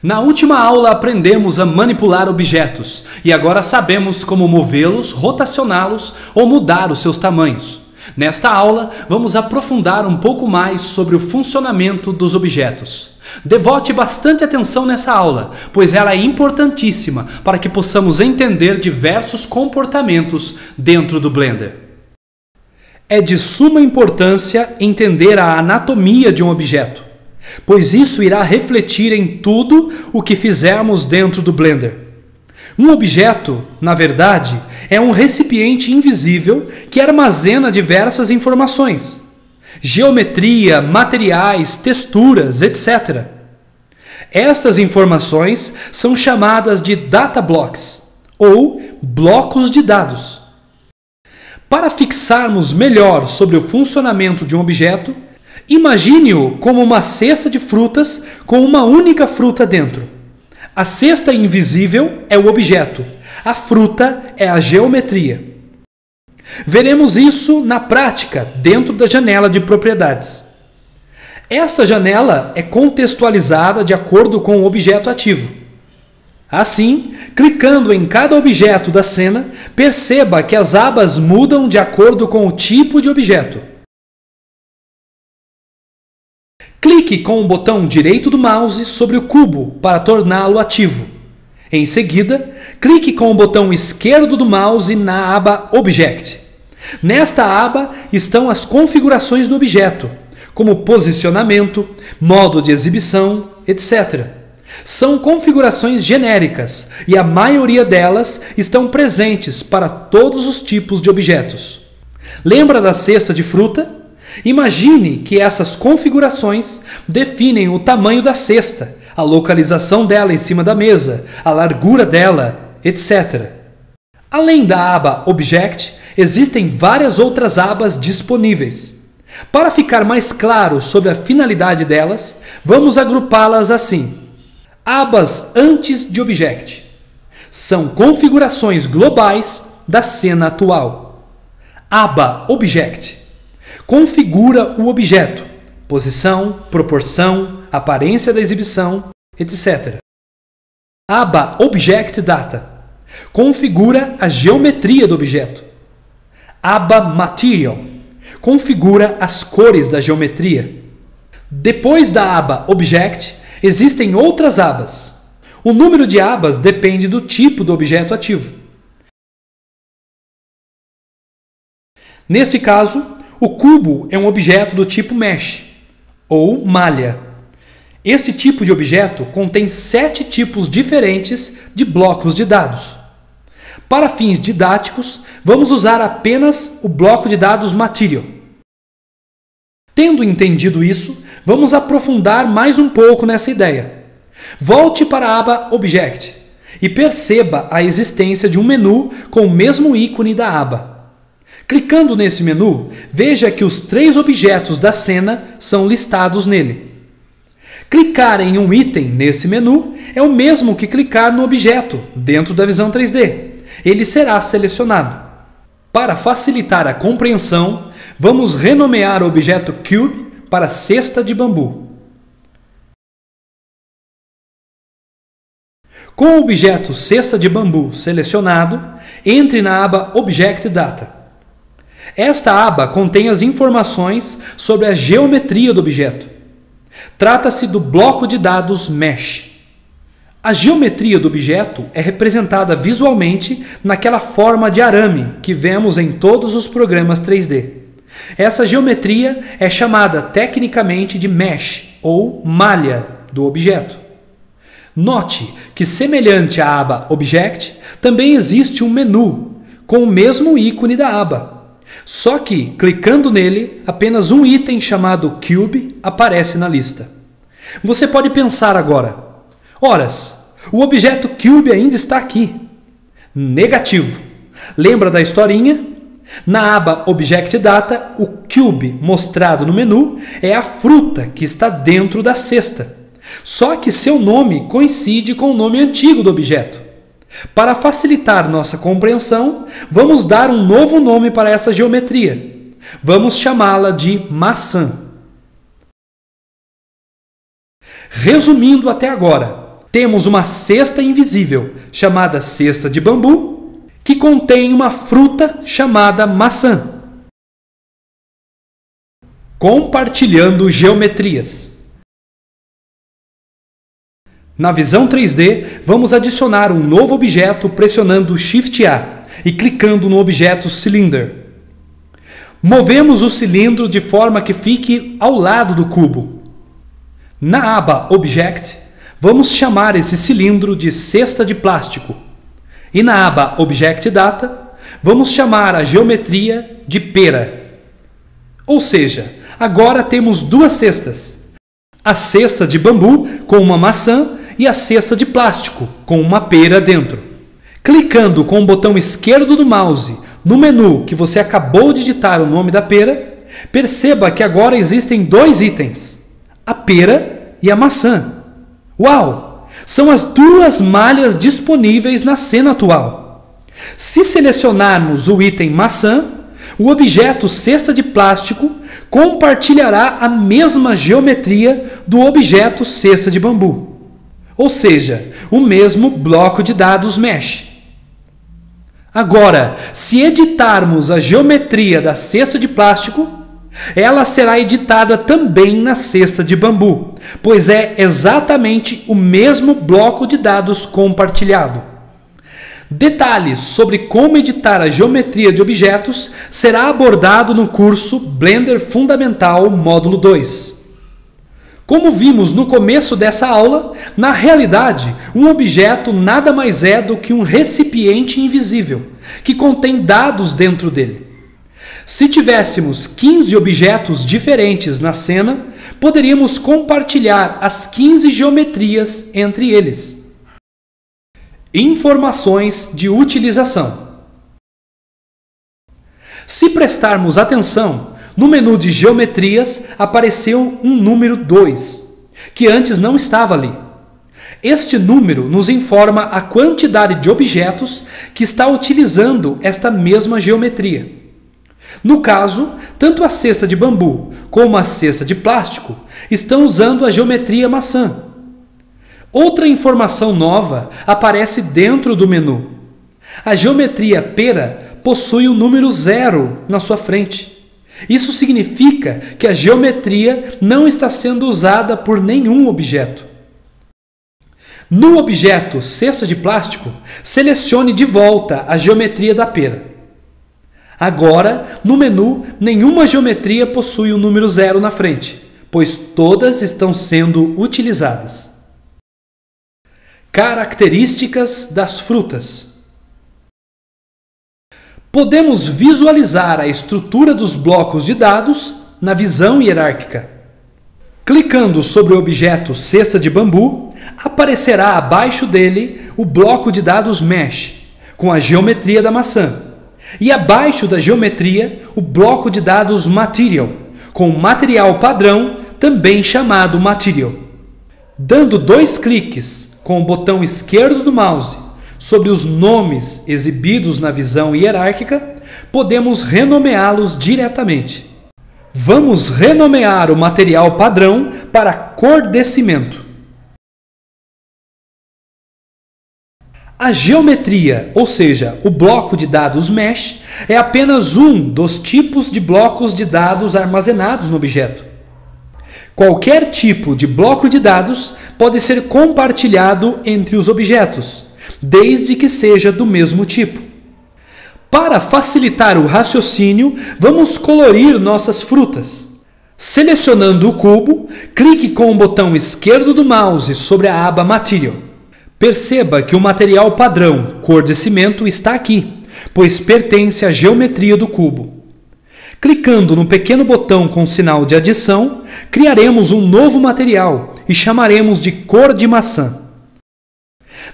Na última aula aprendemos a manipular objetos e agora sabemos como movê-los, rotacioná-los ou mudar os seus tamanhos. Nesta aula, vamos aprofundar um pouco mais sobre o funcionamento dos objetos. Devote bastante atenção nessa aula, pois ela é importantíssima para que possamos entender diversos comportamentos dentro do Blender. É de suma importância entender a anatomia de um objeto, pois isso irá refletir em tudo o que fizermos dentro do Blender. Um objeto, na verdade, é um recipiente invisível que armazena diversas informações: geometria, materiais, texturas, etc. Estas informações são chamadas de data blocks, ou blocos de dados. Para fixarmos melhor sobre o funcionamento de um objeto, imagine-o como uma cesta de frutas com uma única fruta dentro. A cesta invisível é o objeto, a fruta é a geometria. Veremos isso na prática dentro da janela de propriedades. Esta janela é contextualizada de acordo com o objeto ativo. Assim, clicando em cada objeto da cena, perceba que as abas mudam de acordo com o tipo de objeto. Clique com o botão direito do mouse sobre o cubo para torná-lo ativo. Em seguida, clique com o botão esquerdo do mouse na aba Object. Nesta aba estão as configurações do objeto, como posicionamento, modo de exibição, etc. São configurações genéricas e a maioria delas estão presentes para todos os tipos de objetos. Lembra da cesta de fruta? Imagine que essas configurações definem o tamanho da cesta, a localização dela em cima da mesa, a largura dela, etc. Além da aba Object, existem várias outras abas disponíveis. Para ficar mais claro sobre a finalidade delas, vamos agrupá-las assim. Abas antes de Object. São configurações globais da cena atual. Aba Object. Configura o objeto, posição, proporção, aparência da exibição, etc. Aba Object Data. Configura a geometria do objeto. Aba Material. Configura as cores da geometria. Depois da aba Object, existem outras abas. O número de abas depende do tipo do objeto ativo. Neste caso, o cubo é um objeto do tipo Mesh, ou malha. Este tipo de objeto contém 7 tipos diferentes de blocos de dados. Para fins didáticos, vamos usar apenas o bloco de dados Material. Tendo entendido isso, vamos aprofundar mais um pouco nessa ideia. Volte para a aba Object e perceba a existência de um menu com o mesmo ícone da aba. Clicando nesse menu, veja que os 3 objetos da cena são listados nele. Clicar em um item nesse menu é o mesmo que clicar no objeto dentro da visão 3D. Ele será selecionado. Para facilitar a compreensão, vamos renomear o objeto Cube para cesta de bambu. Com o objeto cesta de bambu selecionado, entre na aba Object Data. Esta aba contém as informações sobre a geometria do objeto. Trata-se do bloco de dados Mesh. A geometria do objeto é representada visualmente naquela forma de arame que vemos em todos os programas 3D. Essa geometria é chamada tecnicamente de Mesh, ou malha, do objeto. Note que, semelhante à aba Object, também existe um menu com o mesmo ícone da aba. Só que, clicando nele, apenas um item chamado Cube aparece na lista. Você pode pensar agora: horas, o objeto Cube ainda está aqui. Negativo. Lembra da historinha? Na aba Object Data, o Cube mostrado no menu é a fruta que está dentro da cesta. Só que seu nome coincide com o nome antigo do objeto. Para facilitar nossa compreensão, vamos dar um novo nome para essa geometria. Vamos chamá-la de maçã. Resumindo até agora, Temos uma cesta invisível, chamada cesta de bambu, que contém uma fruta chamada maçã. Compartilhando geometrias. Na visão 3D, vamos adicionar um novo objeto pressionando Shift A e clicando no objeto Cylinder. Movemos o cilindro de forma que fique ao lado do cubo. Na aba Object, vamos chamar esse cilindro de cesta de plástico. E na aba Object Data, vamos chamar a geometria de pera. Ou seja, agora temos duas cestas. A cesta de bambu com uma maçã e a cesta de plástico com uma pera dentro. Clicando com o botão esquerdo do mouse no menu que você acabou de digitar o nome da pera, perceba que agora existem dois itens, a pera e a maçã. Uau! São as duas malhas disponíveis na cena atual. Se selecionarmos o item maçã, o objeto cesta de plástico compartilhará a mesma geometria do objeto cesta de bambu. Ou seja, o mesmo bloco de dados mesh. Agora, se editarmos a geometria da cesta de plástico, ela será editada também na cesta de bambu, pois é exatamente o mesmo bloco de dados compartilhado. Detalhes sobre como editar a geometria de objetos será abordado no curso Blender Fundamental Módulo 2. Como vimos no começo dessa aula, na realidade, um objeto nada mais é do que um recipiente invisível, que contém dados dentro dele. Se tivéssemos 15 objetos diferentes na cena, poderíamos compartilhar as 15 geometrias entre eles. Informações de utilização. Se prestarmos atenção, no menu de geometrias apareceu um número 2, que antes não estava ali. Este número nos informa a quantidade de objetos que está utilizando esta mesma geometria. No caso, tanto a cesta de bambu como a cesta de plástico estão usando a geometria maçã. Outra informação nova aparece dentro do menu. A geometria pera possui o número 0 na sua frente. Isso significa que a geometria não está sendo usada por nenhum objeto. No objeto cesta de plástico, selecione de volta a geometria da pera. Agora, no menu, nenhuma geometria possui o número 0 na frente, pois todas estão sendo utilizadas. Características das frutas. Podemos visualizar a estrutura dos blocos de dados na visão hierárquica. Clicando sobre o objeto cesta de bambu, aparecerá abaixo dele o bloco de dados mesh, com a geometria da maçã, e abaixo da geometria o bloco de dados material, com o material padrão, também chamado material. Dando 2 cliques com o botão esquerdo do mouse sobre os nomes exibidos na visão hierárquica, podemos renomeá-los diretamente. Vamos renomear o material padrão para cor-decimento. A geometria, ou seja, o bloco de dados mesh, é apenas um dos tipos de blocos de dados armazenados no objeto. Qualquer tipo de bloco de dados pode ser compartilhado entre os objetos, desde que seja do mesmo tipo. Para facilitar o raciocínio, vamos colorir nossas frutas. Selecionando o cubo, clique com o botão esquerdo do mouse sobre a aba Material. Perceba que o material padrão cor-decimento está aqui, pois pertence à geometria do cubo. Clicando no pequeno botão com sinal de adição, criaremos um novo material e chamaremos de cor de maçã.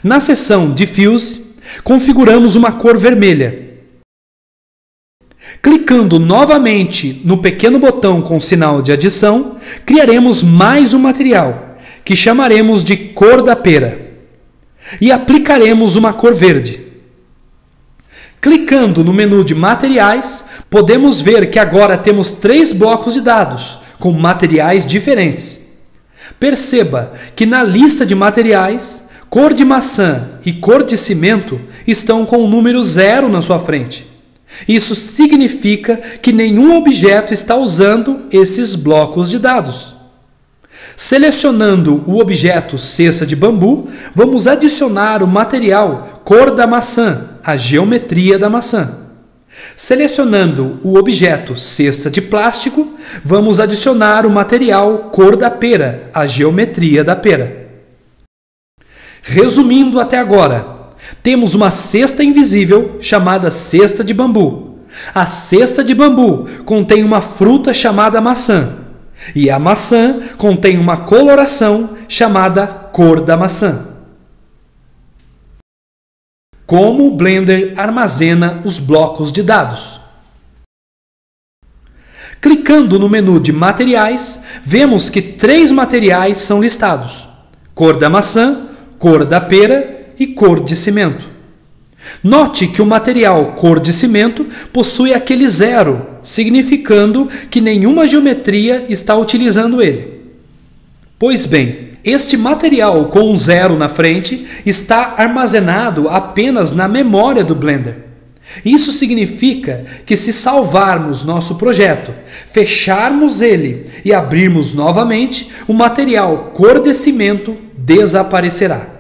Na seção Diffuse, configuramos uma cor vermelha. Clicando novamente no pequeno botão com sinal de adição, criaremos mais um material, que chamaremos de cor da pera. E aplicaremos uma cor verde. Clicando no menu de materiais, podemos ver que agora temos 3 blocos de dados, com materiais diferentes. Perceba que na lista de materiais, cor de maçã e cor de cimento estão com o número 0 na sua frente. Isso significa que nenhum objeto está usando esses blocos de dados. Selecionando o objeto cesta de bambu, vamos adicionar o material cor da maçã, a geometria da maçã. Selecionando o objeto cesta de plástico, vamos adicionar o material cor da pera, a geometria da pera. Resumindo até agora, temos uma cesta invisível chamada cesta de bambu. A cesta de bambu contém uma fruta chamada maçã. E a maçã contém uma coloração chamada cor da maçã. Como o Blender armazena os blocos de dados? Clicando no menu de materiais, vemos que 3 materiais são listados: cor da maçã, cor da pera e cor de cimento. Note que o material cor de cimento possui aquele 0, significando que nenhuma geometria está utilizando ele. Pois bem, este material com um 0 na frente está armazenado apenas na memória do Blender. Isso significa que se salvarmos nosso projeto, fecharmos ele e abrirmos novamente, o material cor de cimento desaparecerá.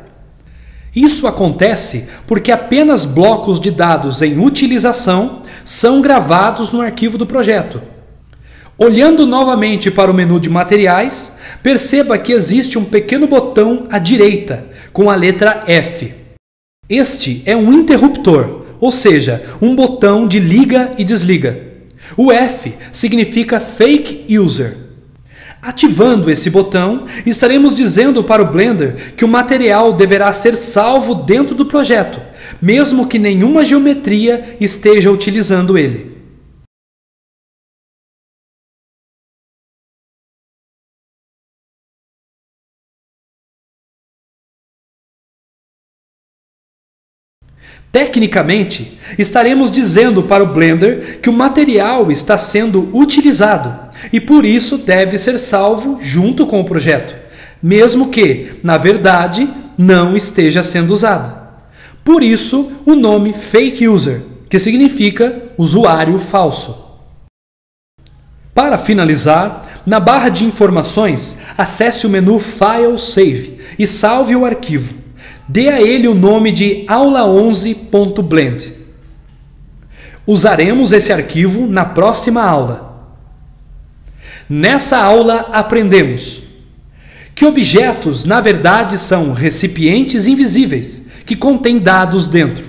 Isso acontece porque apenas blocos de dados em utilização são gravados no arquivo do projeto. Olhando novamente para o menu de materiais, perceba que existe um pequeno botão à direita com a letra F. Este é um interruptor, ou seja, um botão de liga e desliga. O F significa Fake User. Ativando esse botão, estaremos dizendo para o Blender que o material deverá ser salvo dentro do projeto, mesmo que nenhuma geometria esteja utilizando ele. Tecnicamente, estaremos dizendo para o Blender que o material está sendo utilizado e por isso deve ser salvo junto com o projeto, mesmo que, na verdade, não esteja sendo usado. Por isso, o nome Fake User, que significa usuário falso. Para finalizar, na barra de informações, acesse o menu File Save e salve o arquivo. Dê a ele o nome de aula11.blend. Usaremos esse arquivo na próxima aula. Nessa aula aprendemos que objetos, na verdade, são recipientes invisíveis que contêm dados dentro.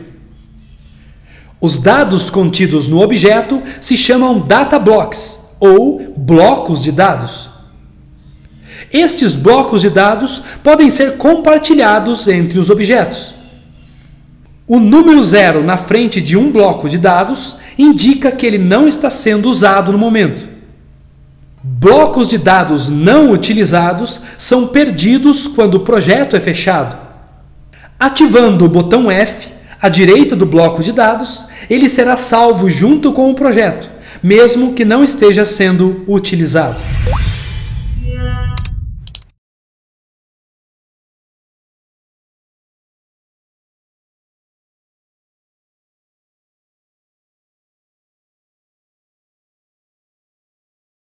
Os dados contidos no objeto se chamam data blocks ou blocos de dados. Estes blocos de dados podem ser compartilhados entre os objetos. O número 0 na frente de um bloco de dados indica que ele não está sendo usado no momento. Blocos de dados não utilizados são perdidos quando o projeto é fechado. Ativando o botão F à direita do bloco de dados, ele será salvo junto com o projeto, mesmo que não esteja sendo utilizado.